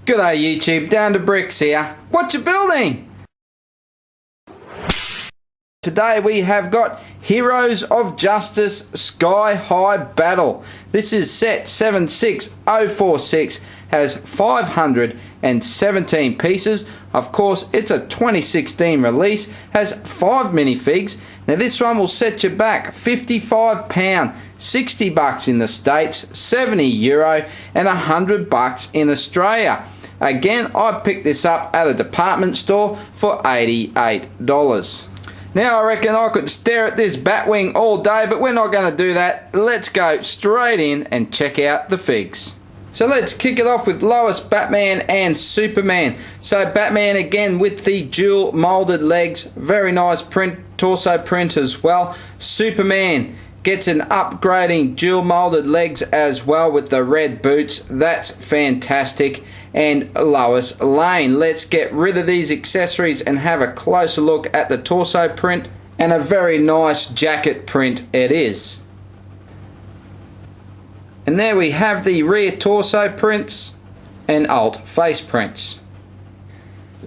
G'day YouTube, Down to Bricks here. What you building? Today we have got Heroes of Justice Sky High Battle. This is set 76046, has 517 pieces. Of course, it's a 2016 release, has 5 minifigs. Now this one will set you back £55, $60 in the States, €70 and $100 in Australia. Again, I picked this up at a department store for $88. Now I reckon I could stare at this Batwing all day, but we're not going to do that. Let's go straight in and check out the figs. So let's kick it off with Lois, Batman and Superman. So Batman again with the dual molded legs, very nice print, torso print as well. Superman gets an upgrading dual molded legs as well with the red boots. That's fantastic. And Lois Lane. Let's get rid of these accessories and have a closer look at the torso print, and a very nice jacket print it is. And there we have the rear torso prints and alt face prints.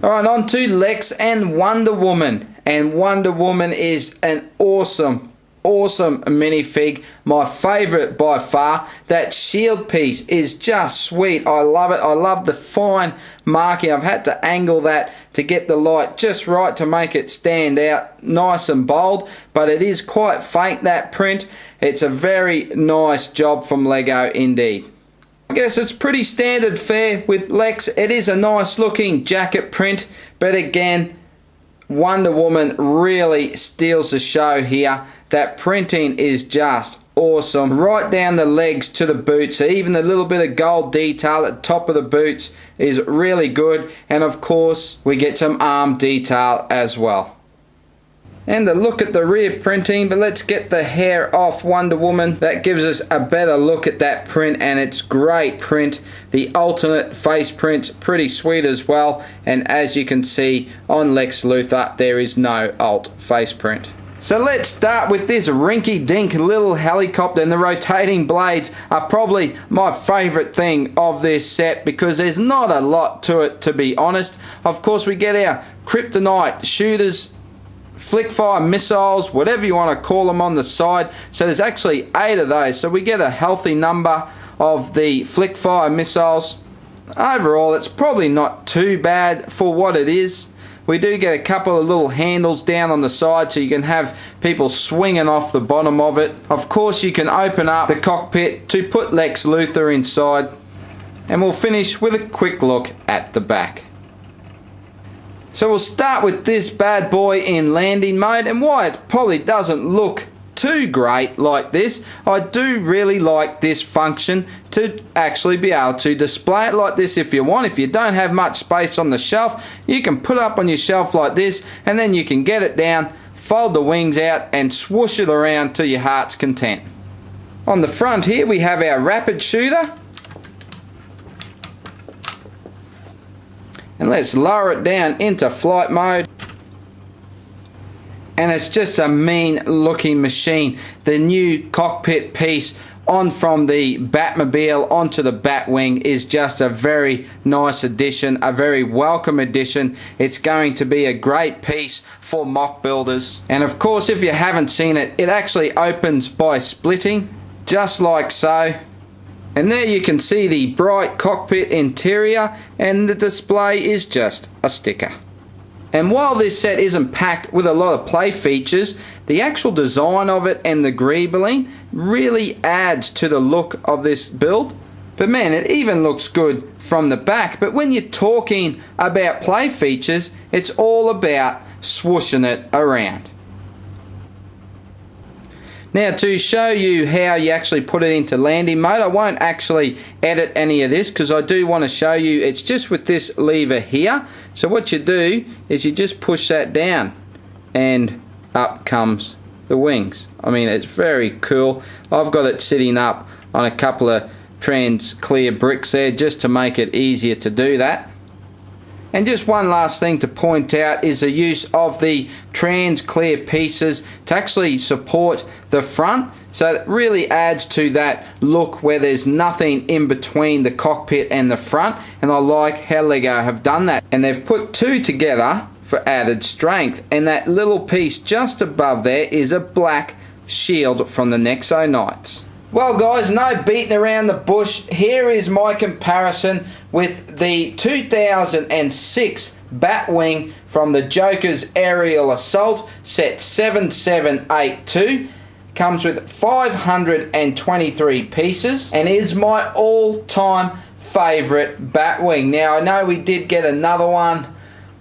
Alright, on to Lex and Wonder Woman. And Wonder Woman is an awesome minifig, my favourite by far. That shield piece is just sweet. I love it. I love the fine marking. I've had to angle that to get the light just right to make it stand out nice and bold, but it is quite faint, that print. It's a very nice job from Lego indeed. I guess it's pretty standard fare with Lex. It is a nice looking jacket print, but again, Wonder Woman really steals the show here. That printing is just awesome. Right down the legs to the boots. Even the little bit of gold detail at the top of the boots is really good. And of course, we get some arm detail as well. And a look at the rear printing, but let's get the hair off Wonder Woman. That gives us a better look at that print, and it's great print. The alternate face print, pretty sweet as well. And as you can see on Lex Luthor, there is no alt face print. So let's start with this rinky-dink little helicopter, and the rotating blades are probably my favourite thing of this set because there's not a lot to it, to be honest. Of course, we get our kryptonite shooters, flickfire missiles, whatever you want to call them, on the side. So there's actually 8 of those, so we get a healthy number of the flickfire missiles. Overall, it's probably not too bad for what it is. We do get a couple of little handles down on the side so you can have people swinging off the bottom of it. Of course, you can open up the cockpit to put Lex Luthor inside. And we'll finish with a quick look at the back. So we'll start with this bad boy in landing mode, and why it probably doesn't look too great like this, I do really like this function to actually be able to display it like this if you want. If you don't have much space on the shelf, you can put it up on your shelf like this, and then you can get it down, fold the wings out and swoosh it around to your heart's content. On the front here we have our rapid shooter, and let's lower it down into flight mode. And it's just a mean looking machine. The new cockpit piece on from the Batmobile onto the Batwing is just a very nice addition, a very welcome addition. It's going to be a great piece for mock builders. And of course, if you haven't seen it, it actually opens by splitting, just like so. And there you can see the bright cockpit interior, and the display is just a sticker. And while this set isn't packed with a lot of play features, the actual design of it and the greebling really adds to the look of this build. But man, it even looks good from the back. But when you're talking about play features, it's all about swooshing it around. Now, to show you how you actually put it into landing mode, I won't actually edit any of this because I do want to show you it's just with this lever here. So what you do is you just push that down and up comes the wings. I mean, it's very cool. I've got it sitting up on a couple of trans clear bricks there just to make it easier to do that. And just one last thing to point out is the use of the trans clear pieces to actually support the front. So it really adds to that look where there's nothing in between the cockpit and the front, and I like how Lego have done that. And they've put two together for added strength, and that little piece just above there is a black shield from the Nexo Knights. Well guys, no beating around the bush. Here is my comparison with the 2006 Batwing from the Joker's Aerial Assault, set 7782. Comes with 523 pieces and is my all-time favourite Batwing. Now I know we did get another one.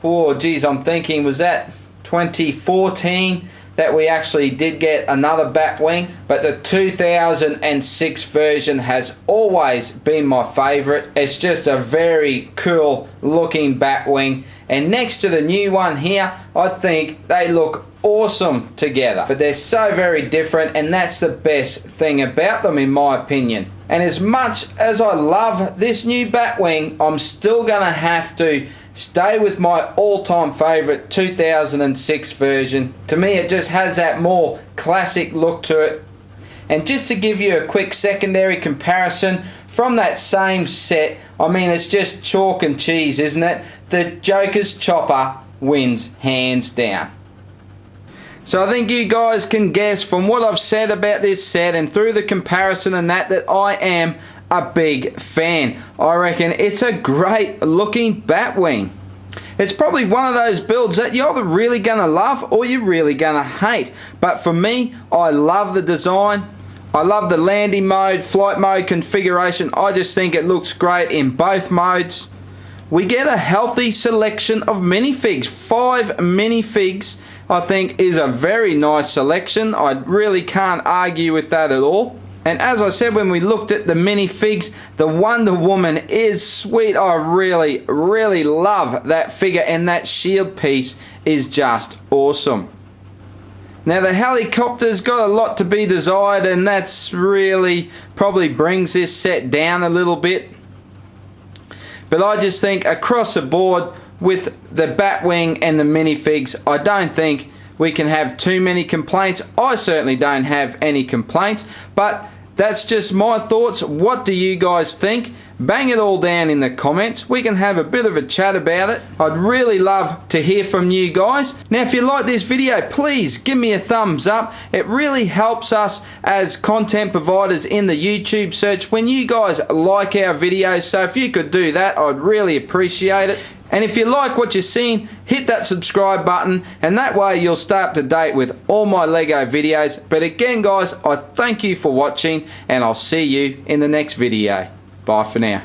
Oh geez, I'm thinking, was that 2014 that we actually did get another Batwing? But the 2006 version has always been my favourite. It's just a very cool looking Batwing, and next to the new one here, I think they look awesome together. But they're so very different, and that's the best thing about them in my opinion. And as much as I love this new Batwing, I'm still gonna have to stay with my all-time favourite 2006 version. To me it just has that more classic look to it. And just to give you a quick secondary comparison from that same set, I mean it's just chalk and cheese, isn't it? The Joker's Chopper wins hands down. So I think you guys can guess from what I've said about this set and through the comparison and that I am a big fan. I reckon it's a great looking Batwing. It's probably one of those builds that you're either really gonna love or you're really gonna hate. But for me, I love the design. I love the landing mode, flight mode configuration. I just think it looks great in both modes. We get a healthy selection of minifigs. 5 minifigs I think is a very nice selection. I really can't argue with that at all. And as I said when we looked at the minifigs, the Wonder Woman is sweet. I really, really love that figure, and that shield piece is just awesome. Now the helicopter's got a lot to be desired, and that's really probably brings this set down a little bit. But I just think across the board with the Batwing and the minifigs, I don't think we can have too many complaints. I certainly don't have any complaints, but that's just my thoughts. What do you guys think? Bang it all down in the comments. We can have a bit of a chat about it. I'd really love to hear from you guys. Now if you like this video, please give me a thumbs up. It really helps us as content providers in the YouTube search when you guys like our videos, so if you could do that, I'd really appreciate it. And if you like what you're seeing, hit that subscribe button, and that way you'll stay up to date with all my Lego videos. But again guys, I thank you for watching, and I'll see you in the next video. Bye for now.